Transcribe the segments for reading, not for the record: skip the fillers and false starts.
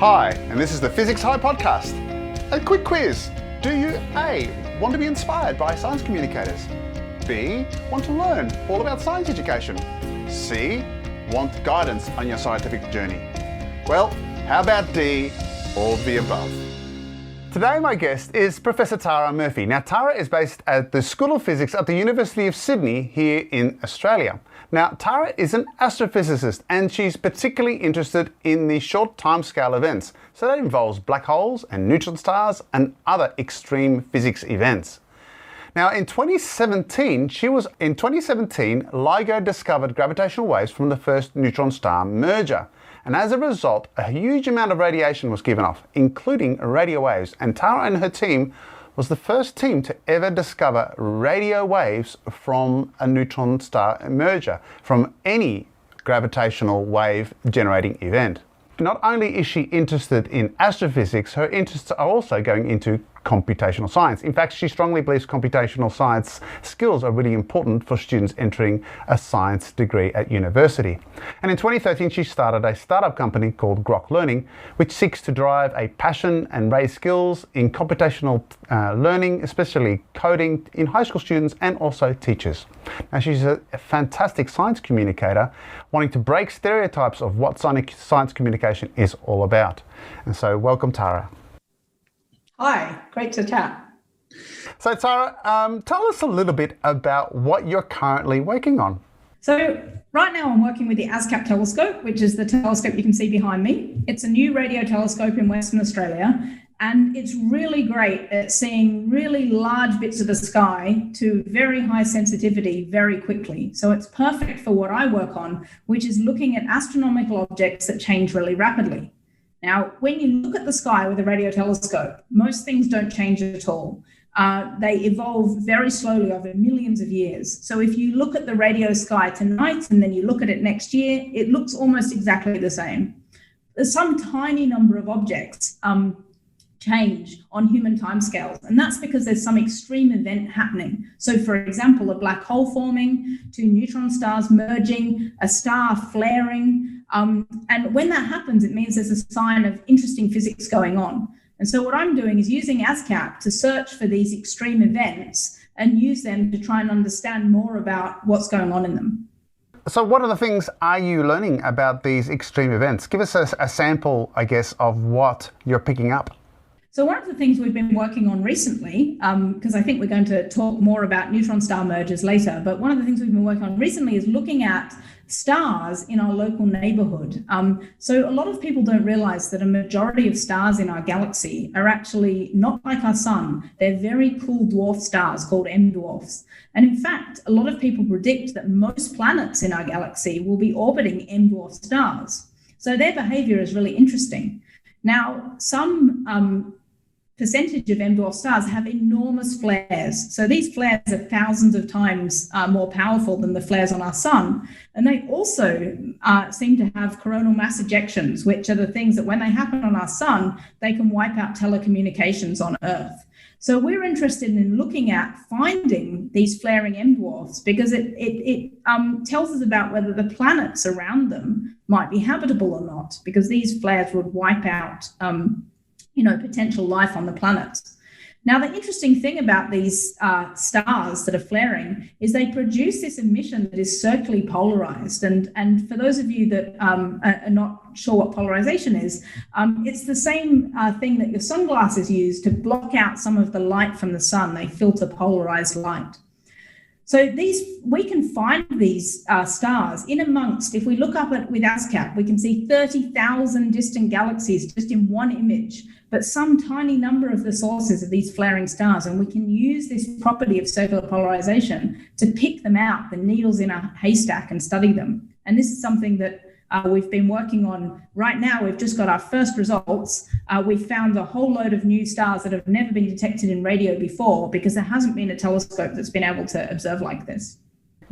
Hi, and this is the Physics High podcast. A quick quiz. Do you A, want to be inspired by science communicators? B, want to learn all about science education? C, want guidance on your scientific journey? Well, how about D, all of the above? Today my guest is Professor Tara Murphy. Now Tara is based at the School of Physics at the University of Sydney here in Australia. Now Tara is an astrophysicist and she's particularly interested in the short timescale events. So that involves black holes and neutron stars and other extreme physics events. Now in 2017, LIGO discovered gravitational waves from the first neutron star merger. And as a result, a huge amount of radiation was given off, including radio waves. And Tara and her team was the first team to ever discover radio waves from a neutron star merger, from any gravitational wave generating event. Not only is she interested in astrophysics, her interests are also going into computational science. In fact, she strongly believes computational science skills are really important for students entering a science degree at university. And in 2013, she started a startup company called Grok Learning, which seeks to drive a passion and raise skills in computational learning, especially coding, in high school students and also teachers. Now, she's a fantastic science communicator, wanting to break stereotypes of what science communication is all about. And so, welcome, Tara. Hi, great to chat. So Tara, tell us a little bit about what you're currently working on. So right now I'm working with the Ascap Telescope, which is the telescope you can see behind me. It's a new radio telescope in Western Australia, and it's really great at seeing really large bits of the sky to very high sensitivity very quickly. So it's perfect for what I work on, which is looking at astronomical objects that change really rapidly. Now, when you look at the sky with a radio telescope, most things don't change at all. They evolve very slowly over millions of years. So if you look at the radio sky tonight and then you look at it next year, it looks almost exactly the same. There's some tiny number of objects change on human timescales, and that's because there's some extreme event happening. So for example, a black hole forming, two neutron stars merging, a star flaring, and when that happens, it means there's a sign of interesting physics going on. And so what I'm doing is using Ascap to search for these extreme events and use them to try and understand more about what's going on in them. So what other things are you learning about these extreme events? Give us a sample, I guess, of what you're picking up. So one of the things we've been working on recently, because I think we're going to talk more about neutron star mergers later, but one of the things we've been working on recently is looking at stars in our local neighborhood. So a lot of people don't realize that a majority of stars in our galaxy are actually not like our sun. They're very cool dwarf stars called M dwarfs. And in fact, a lot of people predict that most planets in our galaxy will be orbiting M dwarf stars. So their behavior is really interesting. Now, some percentage of M dwarf stars have enormous flares. So these flares are thousands of times more powerful than the flares on our sun. And they also seem to have coronal mass ejections, which are the things that when they happen on our sun, they can wipe out telecommunications on Earth. So we're interested in looking at finding these flaring M dwarfs because it tells us about whether the planets around them might be habitable or not, because these flares would wipe out potential life on the planet. Now, the interesting thing about these stars that are flaring is they produce this emission that is circularly polarized. And for those of you that are not sure what polarization is, it's the same thing that your sunglasses use to block out some of the light from the sun. They filter polarized light. So we can find these stars in amongst, if we look up with Ascap, we can see 30,000 distant galaxies just in one image, but some tiny number of the sources of these flaring stars. And we can use this property of circular polarization to pick them out, the needles in a haystack, and study them. And this is something that we've been working on right now. We've just got our first results. We've found a whole load of new stars that have never been detected in radio before because there hasn't been a telescope that's been able to observe like this.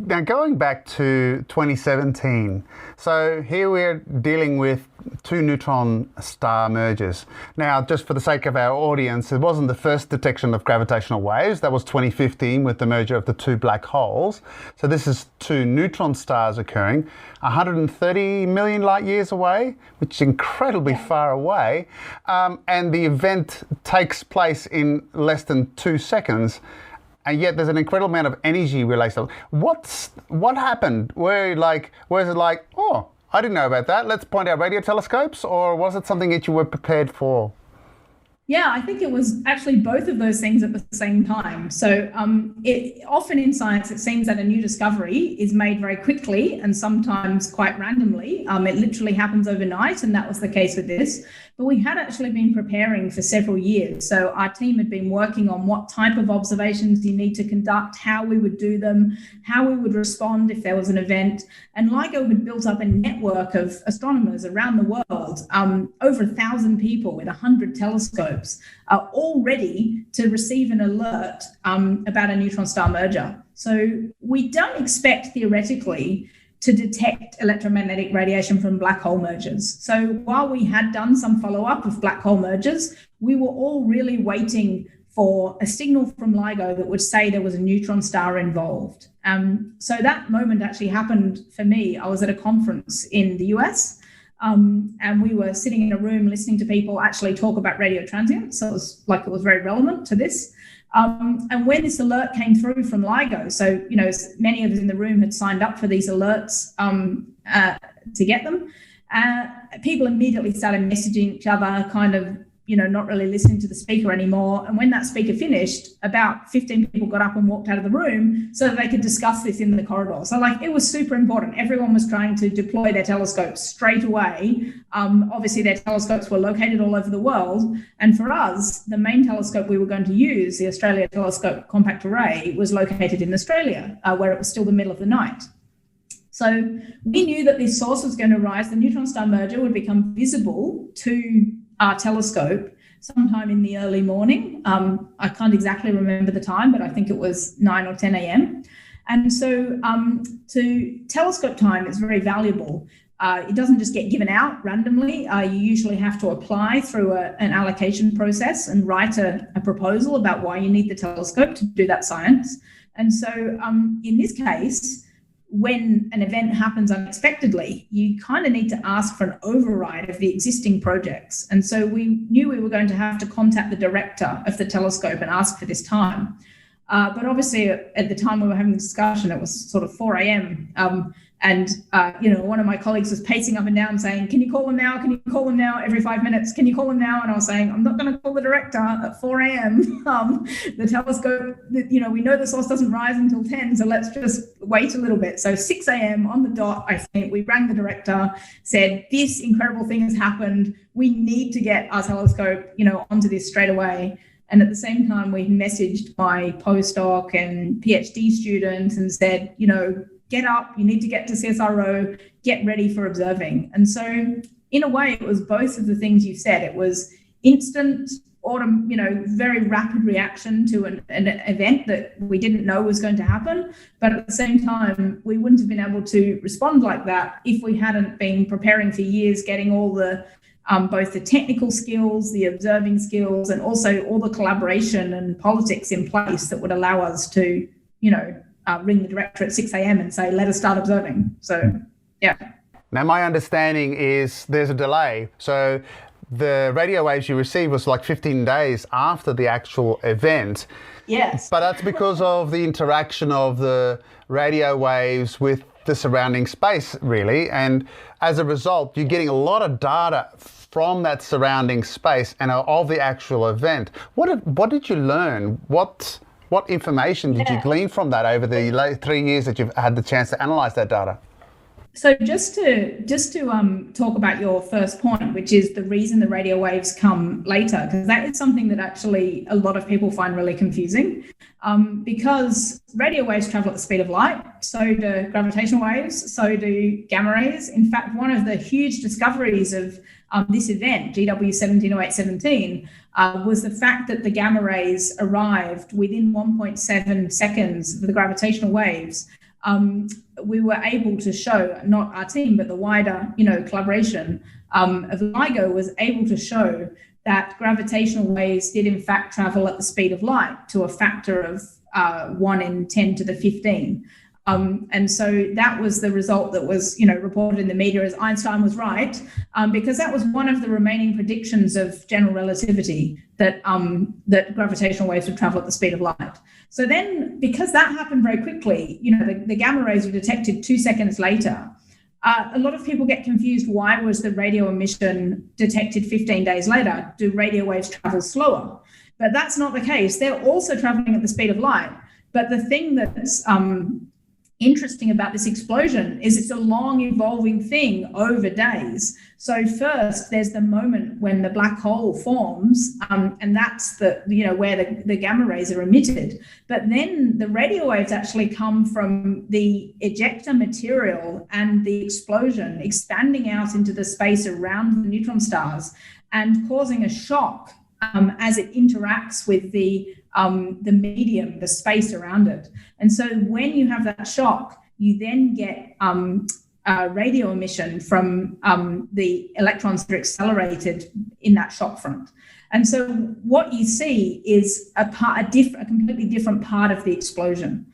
Now, going back to 2017, so here we're dealing with two neutron star mergers. Now, just for the sake of our audience, it wasn't the first detection of gravitational waves. That was 2015 with the merger of the two black holes. So this is two neutron stars occurring 130 million light years away, which is incredibly far away. And the event takes place in less than 2 seconds. And yet there's an incredible amount of energy related. What happened? Was it like, oh, I didn't know about that, let's point our radio telescopes? Or was it something that you were prepared for? Yeah, I think it was actually both of those things at the same time. So often in science, it seems that a new discovery is made very quickly and sometimes quite randomly. It literally happens overnight, and that was the case with this. But we had actually been preparing for several years. So our team had been working on what type of observations you need to conduct, how we would do them, how we would respond if there was an event. And LIGO had built up a network of astronomers around the world, over 1,000 people with 100 telescopes, all ready to receive an alert about a neutron star merger. So we don't expect theoretically to detect electromagnetic radiation from black hole mergers. So while we had done some follow-up of black hole mergers, we were all really waiting for a signal from LIGO that would say there was a neutron star involved. So that moment actually happened for me. I was at a conference in the US, and we were sitting in a room listening to people actually talk about radio transients. So it was very relevant to this. And when this alert came through from LIGO, so, many of us in the room had signed up for these alerts to get them, people immediately started messaging each other, kind of, not really listening to the speaker anymore. And when that speaker finished, about 15 people got up and walked out of the room so that they could discuss this in the corridor. So it was super important. Everyone was trying to deploy their telescopes straight away. Obviously, their telescopes were located all over the world. And for us, the main telescope we were going to use, the Australia Telescope Compact Array, was located in Australia, where it was still the middle of the night. So we knew that this source was going to rise. The neutron star merger would become visible to our telescope sometime in the early morning. I can't exactly remember the time, but I think it was 9 or 10 a.m. And so to telescope time is very valuable. It doesn't just get given out randomly. You usually have to apply through an allocation process and write a proposal about why you need the telescope to do that science. And so in this case, when an event happens unexpectedly, you kind of need to ask for an override of the existing projects. And so we knew we were going to have to contact the director of the telescope and ask for this time. But obviously, at the time we were having the discussion, it was sort of 4 a.m. And one of my colleagues was pacing up and down saying, can you call them now? Can you call them now? Every 5 minutes, can you call them now? And I was saying, I'm not going to call the director at 4 a.m. The telescope, we know the source doesn't rise until 10, so let's just wait a little bit. So 6 a.m. on the dot, I think, we rang the director, said, this incredible thing has happened. We need to get our telescope, onto this straight away. And at the same time, we messaged my postdoc and PhD students and said, get up, you need to get to CSIRO, get ready for observing. And so in a way, it was both of the things you said. It was instant, very rapid reaction to an event that we didn't know was going to happen. But at the same time, we wouldn't have been able to respond like that if we hadn't been preparing for years, getting all the both the technical skills, the observing skills, and also all the collaboration and politics in place that would allow us to, ring the director at 6 a.m. and say, let us start observing. So, yeah. Now, my understanding is there's a delay. So the radio waves you receive was like 15 days after the actual event. Yes. But that's because of the interaction of the radio waves with the surrounding space, really. And as a result, you're getting a lot of data from that surrounding space and of the actual event. What did you learn? What information did you glean from that over the 3 years that you've had the chance to analyze that data? So just to talk about your first point, which is the reason the radio waves come later, because that is something that actually a lot of people find really confusing, because radio waves travel at the speed of light, so do gravitational waves, so do gamma rays. In fact, one of the huge discoveries of this event, GW 170817, was the fact that the gamma rays arrived within 1.7 seconds of the gravitational waves we were able to show, not our team, but the wider, collaboration of LIGO was able to show that gravitational waves did in fact travel at the speed of light to a factor of 1 in 10 to the 15. And so that was the result that was, reported in the media as Einstein was right, because that was one of the remaining predictions of general relativity, that gravitational waves would travel at the speed of light. So then, because that happened very quickly, the gamma rays were detected 2 seconds later. A lot of people get confused. Why was the radio emission detected 15 days later? Do radio waves travel slower? But that's not the case. They're also traveling at the speed of light. But the thing that's interesting about this explosion is it's a long evolving thing over days. So first, there's the moment when the black hole forms, and that's where the gamma rays are emitted. But then the radio waves actually come from the ejector material and the explosion expanding out into the space around the neutron stars and causing a shock as it interacts with the medium, the space around it. And so when you have that shock, you then get radio emission from the electrons that are accelerated in that shock front. And so what you see is a completely different part of the explosion.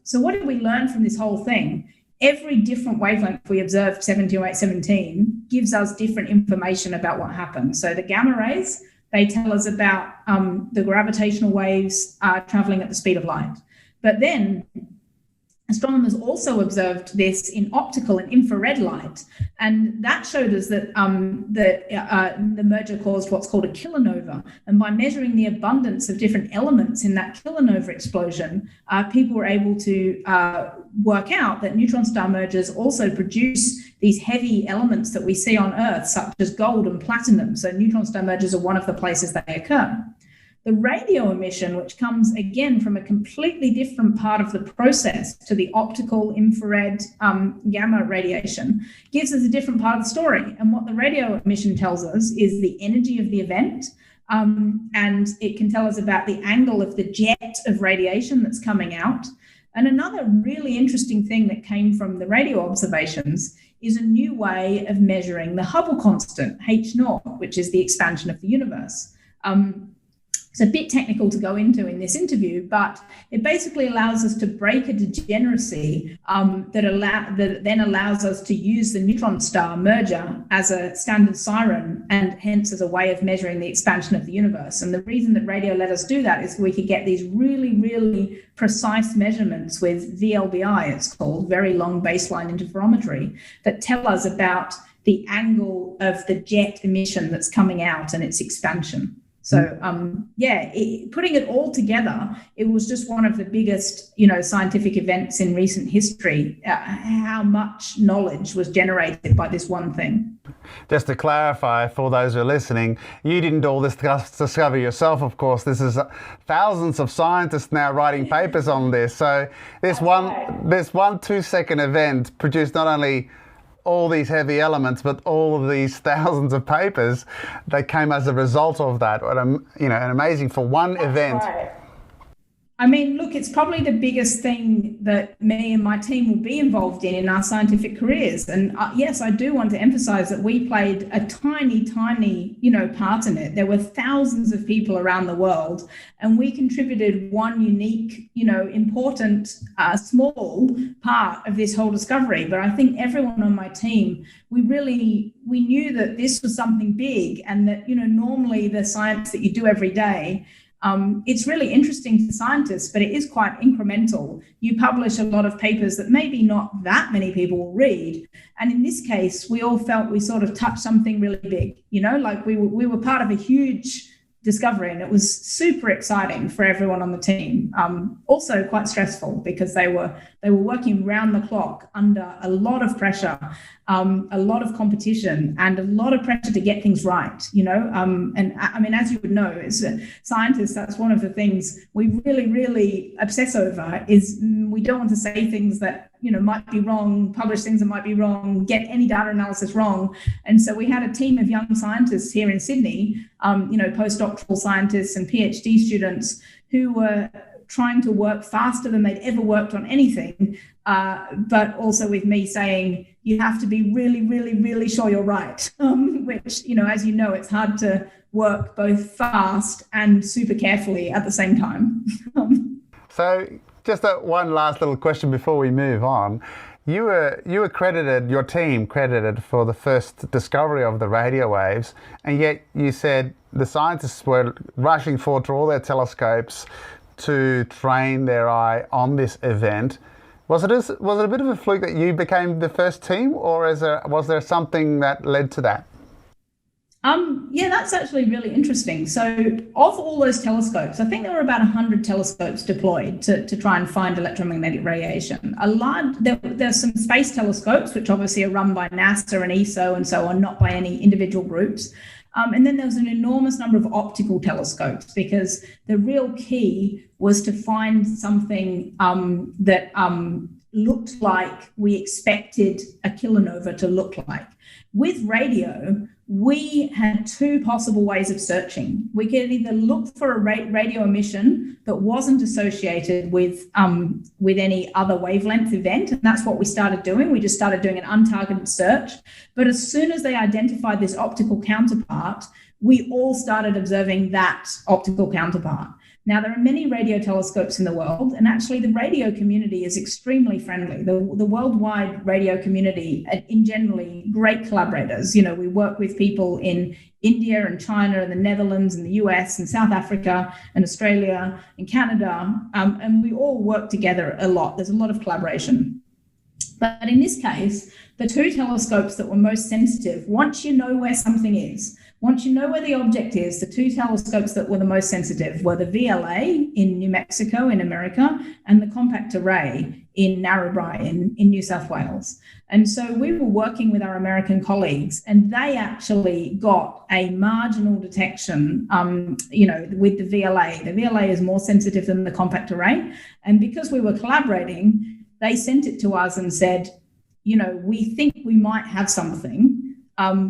So what did we learn from this whole thing? Every different wavelength we observed, 170817, gives us different information about what happened. So the gamma rays, they tell us about the gravitational waves traveling at the speed of light. But then astronomers also observed this in optical and infrared light. And that showed us that the merger caused what's called a kilonova. And by measuring the abundance of different elements in that kilonova explosion, people were able to work out that neutron star mergers also produce these heavy elements that we see on Earth, such as gold and platinum. So neutron star mergers are one of the places they occur. The radio emission, which comes again from a completely different part of the process to the optical, infrared, gamma radiation, gives us a different part of the story. And what the radio emission tells us is the energy of the event, and it can tell us about the angle of the jet of radiation that's coming out. And another really interesting thing that came from the radio observations is a new way of measuring the Hubble constant, H0, which is the expansion of the universe. It's a bit technical to go into in this interview, but it basically allows us to break a degeneracy that then allows us to use the neutron star merger as a standard siren and hence as a way of measuring the expansion of the universe. And the reason that radio let us do that is we could get these really, really precise measurements with VLBI, it's called, very long baseline interferometry, that tell us about the angle of the jet emission that's coming out and its expansion. So, putting it all together, it was just one of the biggest, scientific events in recent history, how much knowledge was generated by this one thing. Just to clarify for those who are listening, you didn't do all this discover yourself, of course. This is thousands of scientists now writing papers on this. So this one 2-second event produced not only all these heavy elements, but all of these thousands of papers that came as a result of that. And amazing for one event. Right. I mean, look, it's probably the biggest thing that me and my team will be involved in our scientific careers. And yes, I do want to emphasize that we played a tiny, part in it. There were thousands of people around the world, and we contributed one unique, important, small part of this whole discovery. But I think everyone on my team, we knew that this was something big, and that, normally the science that you do every day, it's really interesting to scientists, but it is quite incremental. You publish a lot of papers that maybe not that many people will read. And in this case, we all felt we sort of touched something really big, like we were part of a huge discovery, and it was super exciting for everyone on the team. Also quite stressful because they were working round the clock under a lot of pressure, a lot of competition, and a lot of pressure to get things right, and I mean, as you would know, as scientists, that's one of the things we really, really obsess over, is we don't want to say things that might be wrong, publish things that might be wrong, get any data analysis wrong. And so we had a team of young scientists here in Sydney, postdoctoral scientists and PhD students who were trying to work faster than they'd ever worked on anything, but also with me saying, you have to be really, really, really sure you're right, which, as you know, it's hard to work both fast and super carefully at the same time. So just one last little question before we move on. You were credited, your team credited for the first discovery of the radio waves, and yet you said the scientists were rushing forward to all their telescopes to train their eye on this event. Was it a bit of a fluke that you became the first team, or was there something that led to that? Yeah, that's actually really interesting. So of all those telescopes, I think there were about 100 telescopes deployed to try and find electromagnetic radiation. There's some space telescopes, which obviously are run by NASA and ESO and so on, not by any individual groups. And then there was an enormous number of optical telescopes, because the real key was to find something that looked like we expected a kilonova to look like. With radio, we had two possible ways of searching. We could either look for a radio emission that wasn't associated with any other wavelength event, and that's what we started doing. We just started doing an untargeted search. But as soon as they identified this optical counterpart, we all started observing that optical counterpart. Now, there are many radio telescopes in the world, and actually the radio community is extremely friendly. The worldwide radio community, in generally, great collaborators. We work with people in India and China and the Netherlands and the US and South Africa and Australia and Canada, and we all work together a lot. There's a lot of collaboration. But in this case, the two telescopes that were most sensitive, once you know where something is, once you know where the object is, the two telescopes that were the most sensitive were the VLA in New Mexico in America and the compact array in Narrabri in New South Wales. And so we were working with our American colleagues, and they actually got a marginal detection, with the VLA. The VLA is more sensitive than the compact array. And because we were collaborating, they sent it to us and said, we think we might have something.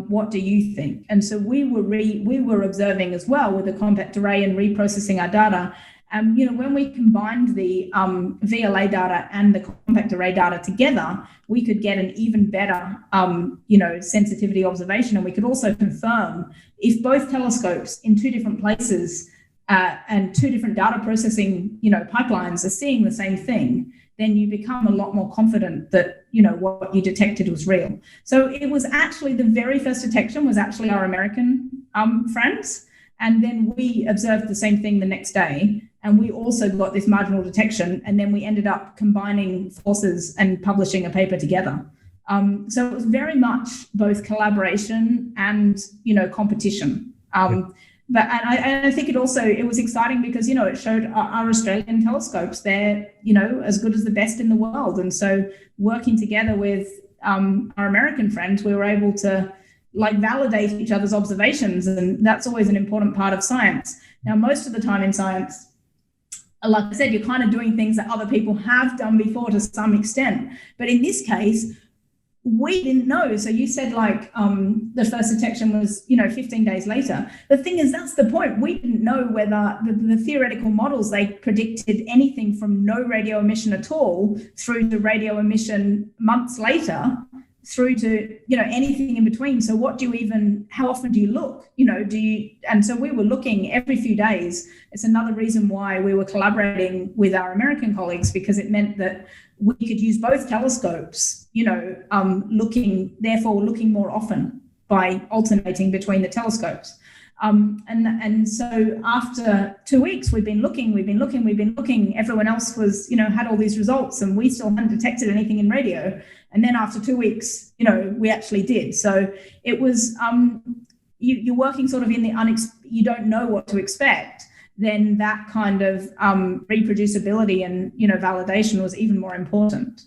What do you think? And so we were observing as well with the compact array and reprocessing our data. When we combined the VLA data and the compact array data together, we could get an even better, sensitivity observation. And we could also confirm if both telescopes in two different places and two different data processing, pipelines are seeing the same thing, then you become a lot more confident that, what you detected was real. So it was actually the very first detection was actually our American friends. And then we observed the same thing the next day. And we also got this marginal detection. And then we ended up combining forces and publishing a paper together. So it was very much both collaboration and, competition. But I think it was exciting because, it showed our Australian telescopes, they're, as good as the best in the world. And so working together with our American friends, we were able to validate each other's observations. And that's always an important part of science. Now, most of the time in science, like I said, you're kind of doing things that other people have done before to some extent. But in this case, we didn't know. So you said the first detection was, 15 days later. The thing is, that's the point. We didn't know whether the theoretical models, they predicted anything from no radio emission at all through to radio emission months later, through to, anything in between. So how often do you look? And so we were looking every few days. It's another reason why we were collaborating with our American colleagues, because it meant that we could use both telescopes, looking more often by alternating between the telescopes. And so after 2 weeks, we've been looking. Everyone else was, had all these results, and we still hadn't detected anything in radio. And then after 2 weeks, we actually did. So it was, you're working sort of in you don't know what to expect. Then that kind of reproducibility and, validation was even more important.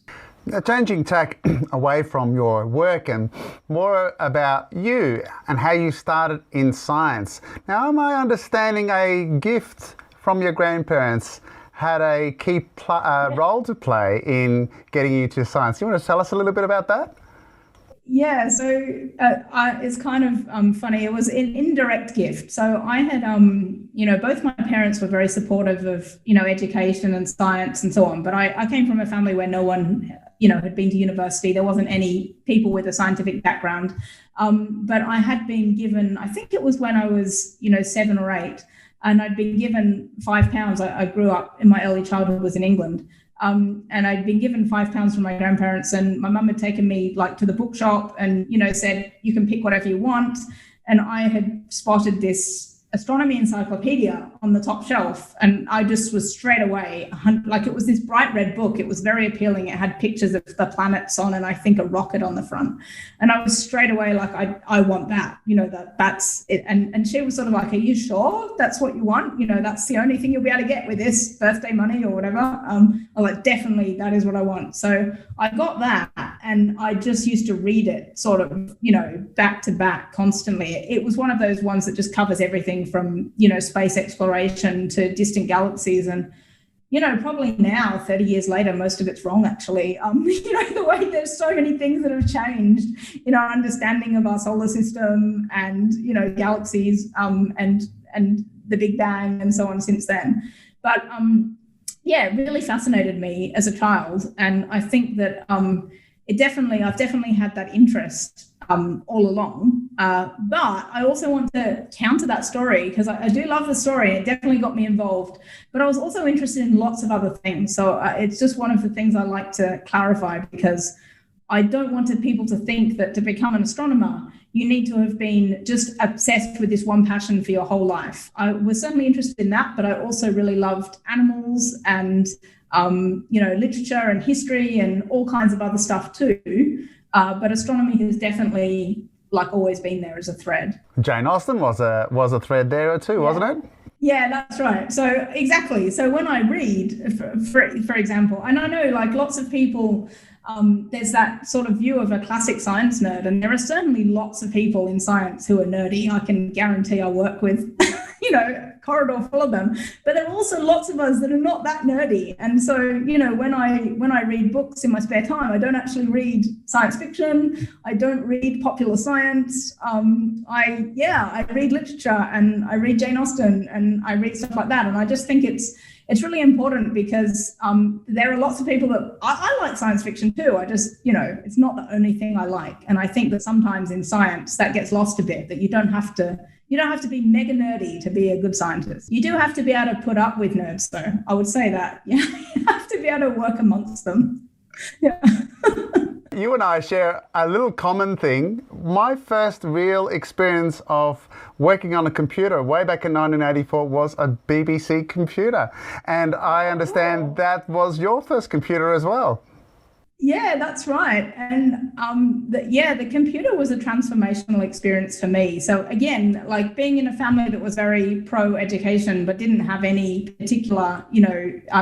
Changing tack away from your work and more about you and how you started in science. Now, am I understanding a gift from your grandparents had a key role to play in getting you to science? You want to tell us a little bit about that? Yeah, so it's kind of funny. It was an indirect gift. So I had, both my parents were very supportive of, education and science and so on. But I came from a family where no one, had been to university. There wasn't any people with a scientific background. But I had been given, I think it was when I was, 7 or 8, and I'd been given £5. I grew up in my early childhood was in England. And I'd been given £5 from my grandparents, and my mum had taken me to the bookshop and, said, you can pick whatever you want. And I had spotted this astronomy encyclopedia on the top shelf. And I just was straight away, it was this bright red book. It was very appealing. It had pictures of the planets on, and I think a rocket on the front. And I was straight away like, I want that, that's it. And she was sort of like, are you sure that's what you want? That's the only thing you'll be able to get with this birthday money or whatever. I was like, definitely, that is what I want. So I got that, and I just used to read it sort of, back to back constantly. It was one of those ones that just covers everything from, space exploration to distant galaxies. And, probably now, 30 years later, most of it's wrong, actually. The way there's so many things that have changed in our understanding of our solar system and, galaxies and the Big Bang and so on since then. But, it really fascinated me as a child. And I think that I've definitely had that interest all along. But I also want to counter that story, because I do love the story. It definitely got me involved. But I was also interested in lots of other things. So it's just one of the things I like to clarify, because I don't want people to think that to become an astronomer, you need to have been just obsessed with this one passion for your whole life. I was certainly interested in that, but I also really loved animals and, literature and history and all kinds of other stuff too. But astronomy has definitely always been there as a thread. Jane Austen was a thread there too, wasn't it? Yeah, that's right. So exactly. So when I read, for example, and I know lots of people, there's that sort of view of a classic science nerd, and there are certainly lots of people in science who are nerdy. I can guarantee I work with, corridor full of them. But there are also lots of us that are not that nerdy. And so, when I read books in my spare time, I don't actually read science fiction. I don't read popular science. I read literature, and I read Jane Austen, and I read stuff like that. And I just think it's really important, because there are lots of people that I like science fiction too. I just, it's not the only thing I like. And I think that sometimes in science that gets lost a bit, that you don't have to be mega nerdy to be a good scientist. You do have to be able to put up with nerds, though. I would say that. You have to be able to work amongst them. Yeah. You and I share a little common thing. My first real experience of working on a computer way back in 1984 was a BBC computer. And I understand that was your first computer as well. Yeah, that's right. And the computer was a transformational experience for me. So again, being in a family that was very pro education but didn't have any particular,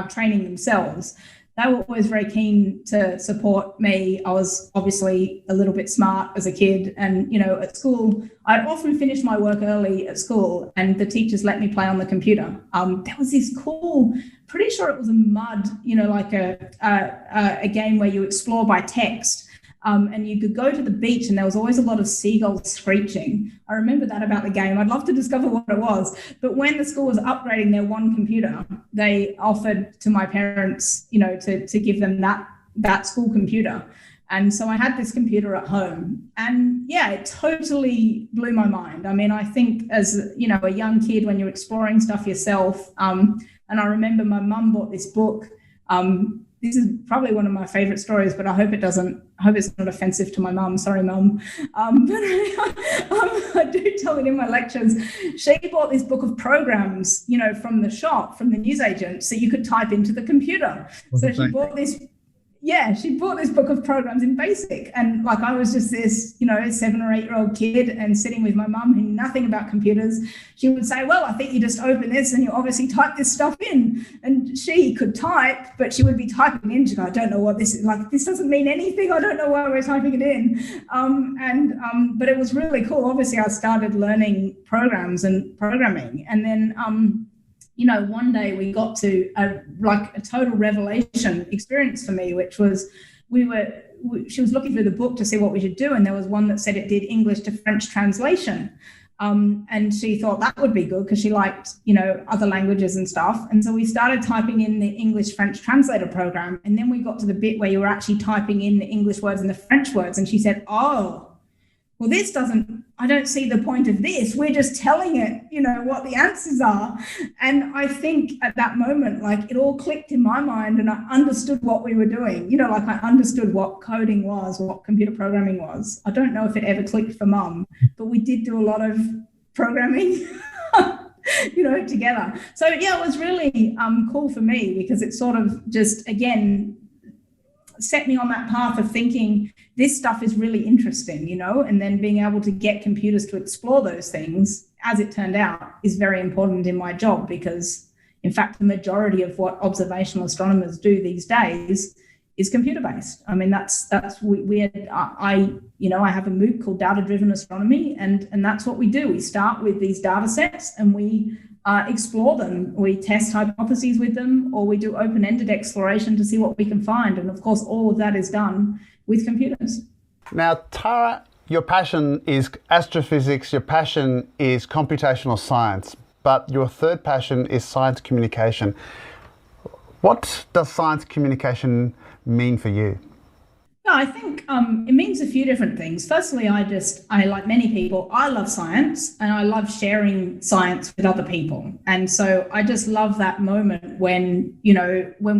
training themselves, they were always very keen to support me. I was obviously a little bit smart as a kid, and at school I'd often finish my work early at school, and the teachers let me play on the computer. There was this cool, pretty sure it was a mud, a game where you explore by text. And you could go to the beach, and there was always a lot of seagulls screeching. I remember that about the game. I'd love to discover what it was. But when the school was upgrading their one computer, they offered to my parents, to give them that school computer. And so I had this computer at home, and it totally blew my mind. I mean, I think as, a young kid, when you're exploring stuff yourself, and I remember my mum bought this book. This is probably one of my favorite stories, but I hope it's not offensive to my mum. Sorry, mum. But I do tell it in my lectures. She bought this book of programs, from the shop, from the newsagent, so you could type into the computer. So she bought this book of programs in BASIC. And I was just this, 7 or 8 year old kid, and sitting with my mum who knew nothing about computers. She would say, well, I think you just open this and you obviously type this stuff in. And she could type, but she would be typing in. She'd go, I don't know what this is. This doesn't mean anything. I don't know why we're typing it in. But it was really cool. Obviously, I started learning programs and programming. And then, one day we got to a total revelation experience for me, which was we were she was looking through the book to see what we should do, and there was one that said it did English to French translation. And she thought that would be good because she liked, other languages and stuff. And so we started typing in the English-French translator program. And then we got to the bit where you were actually typing in the English words and the French words. And she said, oh, well, I don't see the point of this. We're just telling it, what the answers are. And I think at that moment, like, it all clicked in my mind and I understood what we were doing. Like, I understood what coding was, what computer programming was. I don't know if it ever clicked for Mum, but we did do a lot of programming, together. So yeah, it was really cool for me because it sort of just, again, set me on that path of thinking this stuff is really interesting, and then being able to get computers to explore those things, as it turned out, is very important in my job because, in fact, the majority of what observational astronomers do these days is computer-based. I mean, I have a MOOC called Data-Driven Astronomy, and that's what we do. We start with these data sets and we explore them. We test hypotheses with them, or we do open-ended exploration to see what we can find. And of course, all of that is done with computers. Now, Tara, your passion is astrophysics, your passion is computational science, but your third passion is science communication. What does science communication mean for you? Yeah, I think it means a few different things. Firstly, I like many people, I love science and I love sharing science with other people. And so I just love that moment when,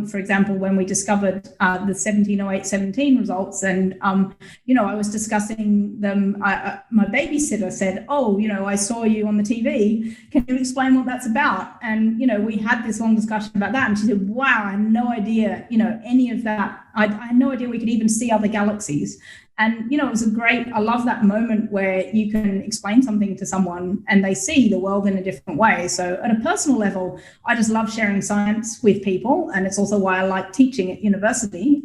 for example, when we discovered the 1708-17 results and, I was discussing them, my babysitter said, oh, I saw you on the TV. Can you explain what that's about? And, we had this long discussion about that. And she said, wow, I had no idea, any of that. I had no idea we could even see other galaxies. And, it was I love that moment where you can explain something to someone and they see the world in a different way. So at a personal level, I just love sharing science with people. And it's also why I like teaching at university.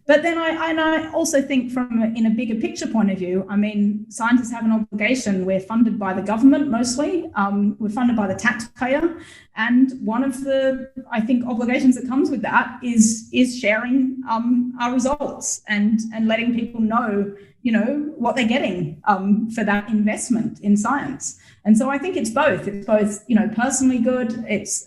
But then I also think in a bigger picture point of view, I mean, scientists have an obligation. We're funded by the government mostly. We're funded by the taxpayer. And one of the, I think, obligations that comes with that is sharing our results and letting people know, what they're getting for that investment in science. And so I think it's both. It's both, personally good. It's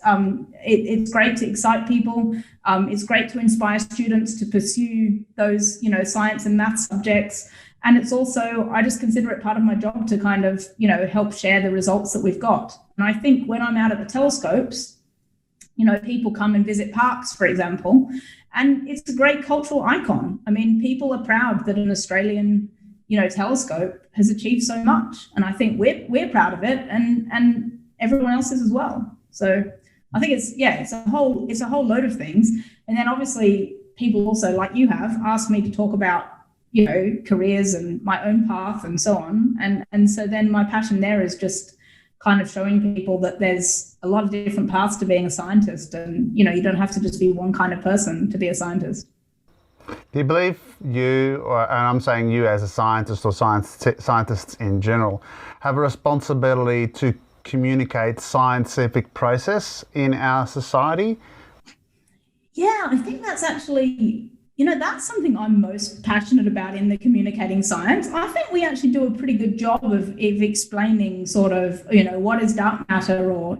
great to excite people. It's great to inspire students to pursue those, science and math subjects. And it's also, I just consider it part of my job to kind of, help share the results that we've got. And I think when I'm out at the telescopes, people come and visit parks, for example, and it's a great cultural icon. I mean, people are proud that an Australian, telescope has achieved so much. And I think we're proud of it and everyone else is as well. So I think it's a whole load of things. And then obviously people also, like you have, asked me to talk about, careers and my own path and so on. And so then my passion there is just kind of showing people that there's a lot of different paths to being a scientist. And, you don't have to just be one kind of person to be a scientist. Do you believe and I'm saying you as a scientist or scientists in general, have a responsibility to communicate scientific process in our society? Yeah, I think that's actually, that's something I'm most passionate about in the communicating science. I think we actually do a pretty good job of explaining sort of, what is dark matter or,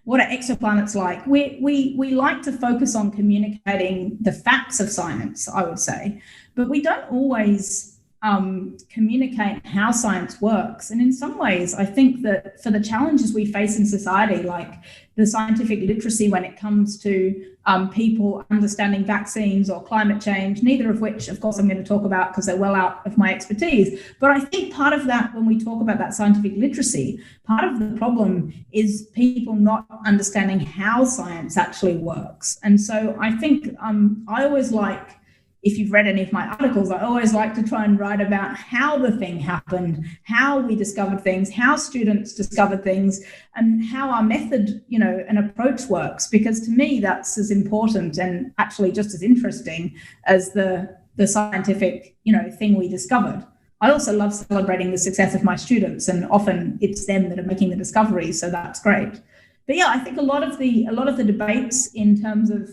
what are exoplanets like. We like to focus on communicating the facts of science, I would say, but we don't always communicate how science works. And in some ways, I think that for the challenges we face in society, like the scientific literacy when it comes to people understanding vaccines or climate change, neither of which, of course, I'm going to talk about because they're well out of my expertise. But I think part of that, when we talk about that scientific literacy, part of the problem is people not understanding how science actually works. And so I think I always like, if you've read any of my articles, I always like to try and write about how the thing happened, how we discovered things, how students discovered things, and how our method, and approach works. Because to me, that's as important and actually just as interesting as the scientific, thing we discovered. I also love celebrating the success of my students, and often it's them that are making the discoveries, so that's great. But yeah, I think a lot of the debates in terms of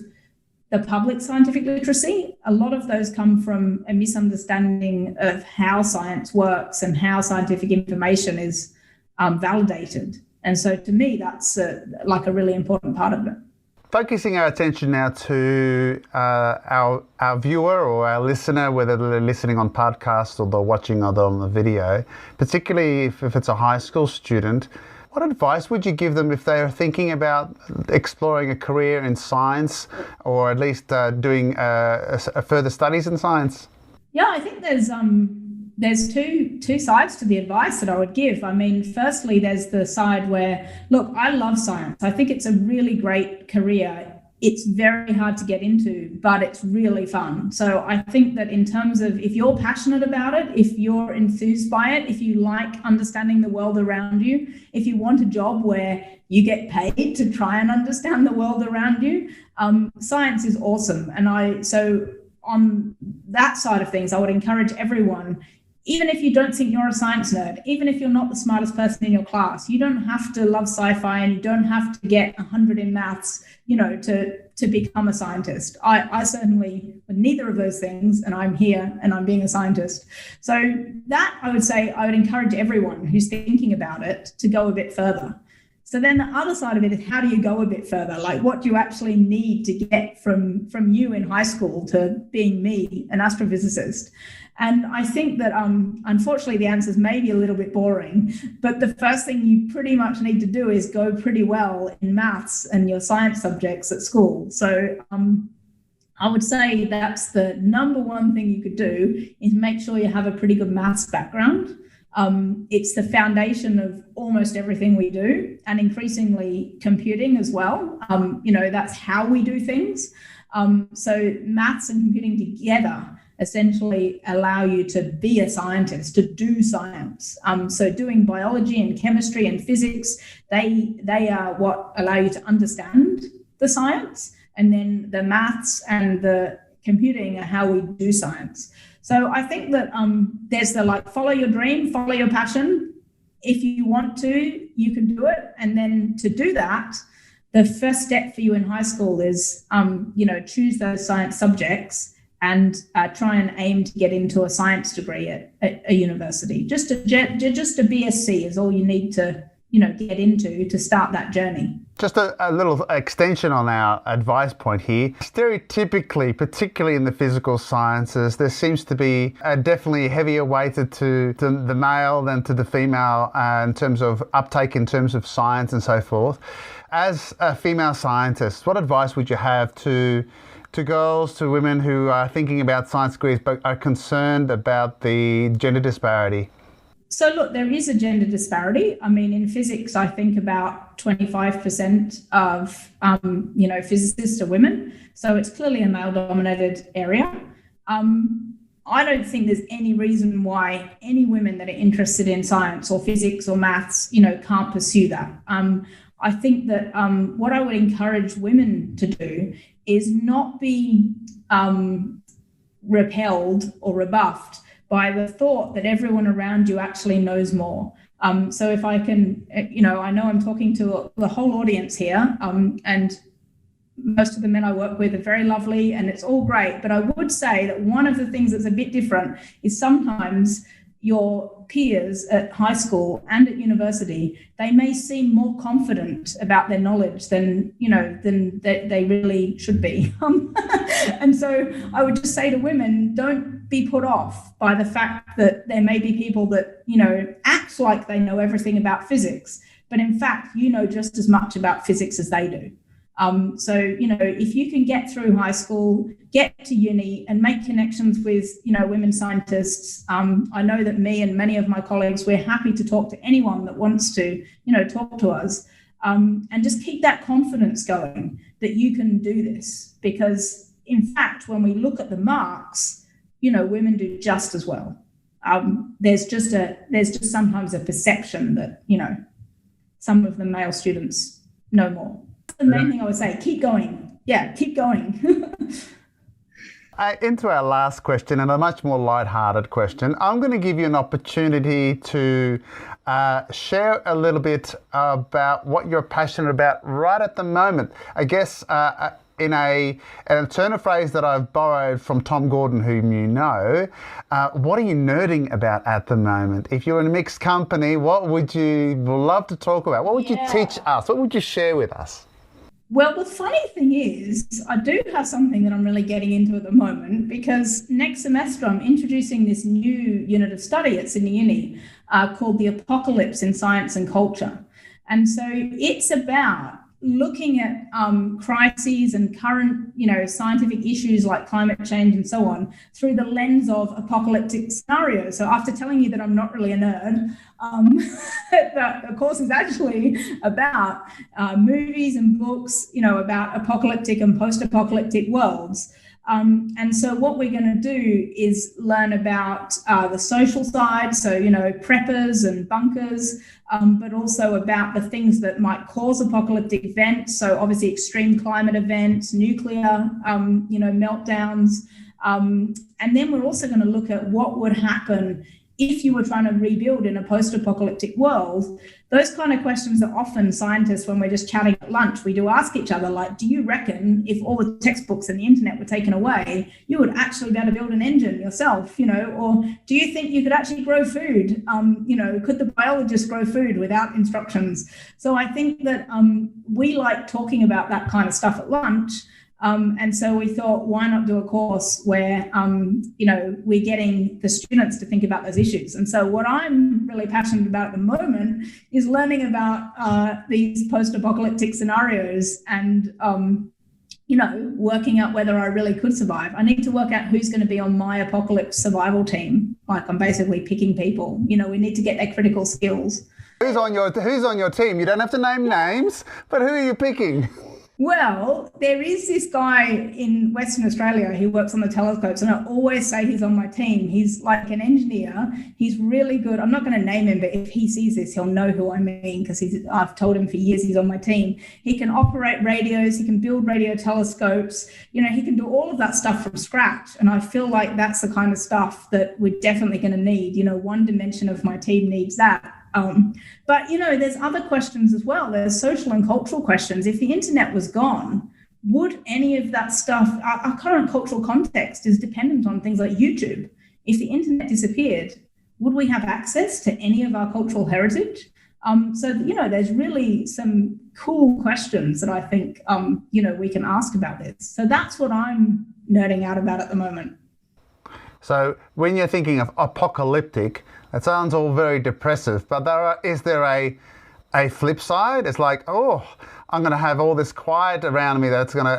the public scientific literacy. A lot of those come from a misunderstanding of how science works and how scientific information is validated. And so to me, that's like a really important part of it. Focusing our attention now to our viewer or our listener, whether they're listening on podcast or they're watching on the video, particularly if it's a high school student, what advice would you give them if they are thinking about exploring a career in science, or at least doing further studies in science? Yeah, I think there's two sides to the advice that I would give. I mean, firstly, there's the side where, look, I love science. I think it's a really great career. It's very hard to get into, but it's really fun. So I think that in terms of if you're passionate about it, if you're enthused by it, if you like understanding the world around you, if you want a job where you get paid to try and understand the world around you, science is awesome. And so on that side of things, I would encourage everyone, even if you don't think you're a science nerd, even if you're not the smartest person in your class, you don't have to love sci-fi and you don't have to get 100 in maths, to become a scientist. I certainly, neither of those things, and I'm here and I'm being a scientist. So that I would say, I would encourage everyone who's thinking about it to go a bit further. So then the other side of it is, how do you go a bit further? Like, what do you actually need to get from you in high school to being me, an astrophysicist? And I think that, unfortunately, the answers may be a little bit boring, but the first thing you pretty much need to do is go pretty well in maths and your science subjects at school. So I would say that's the number one thing you could do, is make sure you have a pretty good maths background. It's the foundation of almost everything we do, and increasingly computing as well. That's how we do things. So maths and computing together essentially allow you to be a scientist, to do science. So doing biology and chemistry and physics, they are what allow you to understand the science, and then the maths and the computing are how we do science. So I think that there's the follow your dream, follow your passion. If you want to, you can do it. And then to do that, the first step for you in high school is, choose those science subjects and try and aim to get into a science degree at a university. Just a BSc is all you need to, get into to start that journey. Just a little extension on our advice point here. Stereotypically, particularly in the physical sciences, there seems to be definitely heavier weighted to the male than to the female in terms of uptake, in terms of science and so forth. As a female scientist, what advice would you have to girls, to women who are thinking about science degrees but are concerned about the gender disparity? So look, there is a gender disparity. I mean, in physics, I think about 25% of, physicists are women. So it's clearly a male-dominated area. I don't think there's any reason why any women that are interested in science or physics or maths, can't pursue that. I think that what I would encourage women to do is not be repelled or rebuffed by the thought that everyone around you actually knows more. So if I can, I know I'm talking to the whole audience here, and most of the men I work with are very lovely and it's all great, but I would say that one of the things that's a bit different is sometimes your peers at high school and at university, they may seem more confident about their knowledge than they really should be. And so I would just say to women, don't be put off by the fact that there may be people that, act like they know everything about physics, but in fact, you know just as much about physics as they do. So, if you can get through high school, get to uni and make connections with, women scientists, I know that me and many of my colleagues, we're happy to talk to anyone that wants to, talk to us, and just keep that confidence going that you can do this. Because in fact, when we look at the marks, women do just as well. There's just sometimes a perception that, some of the male students know more. The main thing I would say, keep going. Yeah, keep going. Into our last question, and a much more lighthearted question. I'm going to give you an opportunity to share a little bit about what you're passionate about right at the moment. I guess in a turn of phrase that I've borrowed from Tom Gordon, whom you know, what are you nerding about at the moment? If you're in a mixed company, what would you love to talk about? What would you teach us? What would you share with us? Well, the funny thing is, I do have something that I'm really getting into at the moment, because next semester I'm introducing this new unit of study at Sydney Uni called the Apocalypse in Science and Culture. And so it's about looking at crises and current, scientific issues like climate change and so on through the lens of apocalyptic scenarios. So after telling you that I'm not really a nerd, the course is actually about movies and books, about apocalyptic and post-apocalyptic worlds. And so what we're going to do is learn about the social side, so, preppers and bunkers, but also about the things that might cause apocalyptic events. So obviously extreme climate events, nuclear, meltdowns. And then we're also going to look at what would happen if you were trying to rebuild in a post-apocalyptic world. Those kind of questions that often scientists, when we're just chatting at lunch, we do ask each other, like, do you reckon if all the textbooks and the internet were taken away, you would actually be able to build an engine yourself, or do you think you could actually grow food? Could the biologist grow food without instructions? So I think that we like talking about that kind of stuff at lunch. And so we thought, why not do a course where, we're getting the students to think about those issues. And so what I'm really passionate about at the moment is learning about these post-apocalyptic scenarios and, working out whether I really could survive. I need to work out who's going to be on my apocalypse survival team. Like, I'm basically picking people. We need to get their critical skills. Who's on your team? You don't have to name names, but who are you picking? Well, there is this guy in Western Australia who works on the telescopes, and I always say he's on my team. He's like an engineer. He's really good. I'm not going to name him, but if he sees this, he'll know who I mean, because I've told him for years he's on my team. He can operate radios. He can build radio telescopes. He can do all of that stuff from scratch. And I feel like that's the kind of stuff that we're definitely going to need. One dimension of my team needs that. But there's other questions as well. There's social and cultural questions. If the internet was gone, would any of that stuff, our current cultural context is dependent on things like YouTube. If the internet disappeared, would we have access to any of our cultural heritage? So there's really some cool questions that I think, we can ask about this. So that's what I'm nerding out about at the moment. So when you're thinking of apocalyptic, that sounds all very depressive, but is there a flip side? It's like, I'm going to have all this quiet around me that's going to...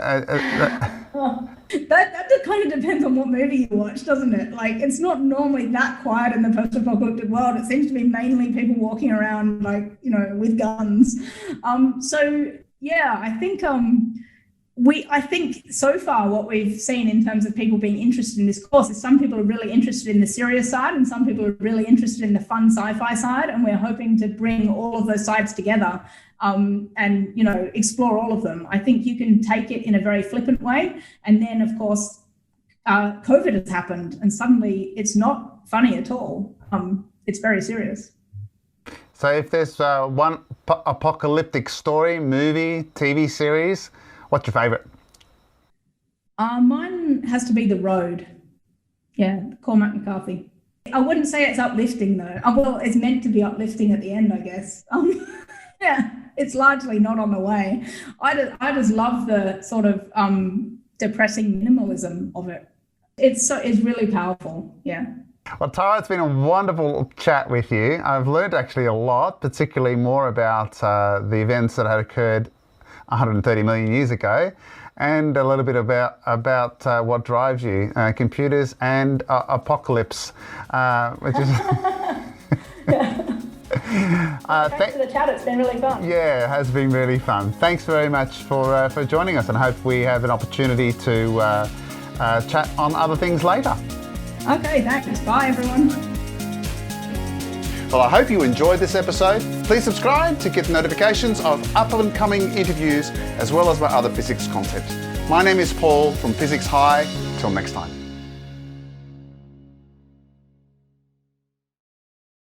That kind of depends on what movie you watch, doesn't it? Like, it's not normally that quiet in the post-apocalyptic world. It seems to be mainly people walking around, with guns. I think... I think so far what we've seen in terms of people being interested in this course is some people are really interested in the serious side and some people are really interested in the fun sci-fi side, and we're hoping to bring all of those sides together and explore all of them. I think you can take it in a very flippant way, and then of course COVID has happened and suddenly it's not funny at all. It's very serious. So if there's one apocalyptic story, movie, TV series, what's your favourite? Mine has to be The Road. Yeah, Cormac McCarthy. I wouldn't say it's uplifting though. Well, it's meant to be uplifting at the end, I guess. It's largely not on the way. I just love the sort of depressing minimalism of it. It's really powerful. Yeah. Well, Tara, it's been a wonderful chat with you. I've learned actually a lot, particularly more about the events that had occurred 130 million years ago, and a little bit about what drives you, computers and apocalypse, which is... Thanks for the chat, it's been really fun. Yeah, it has been really fun. Thanks very much for joining us, and I hope we have an opportunity to chat on other things later. Okay, thanks. Bye, everyone. Well, I hope you enjoyed this episode. Please subscribe to get notifications of up-and-coming interviews as well as my other physics content. My name is Paul from Physics High. Till next time.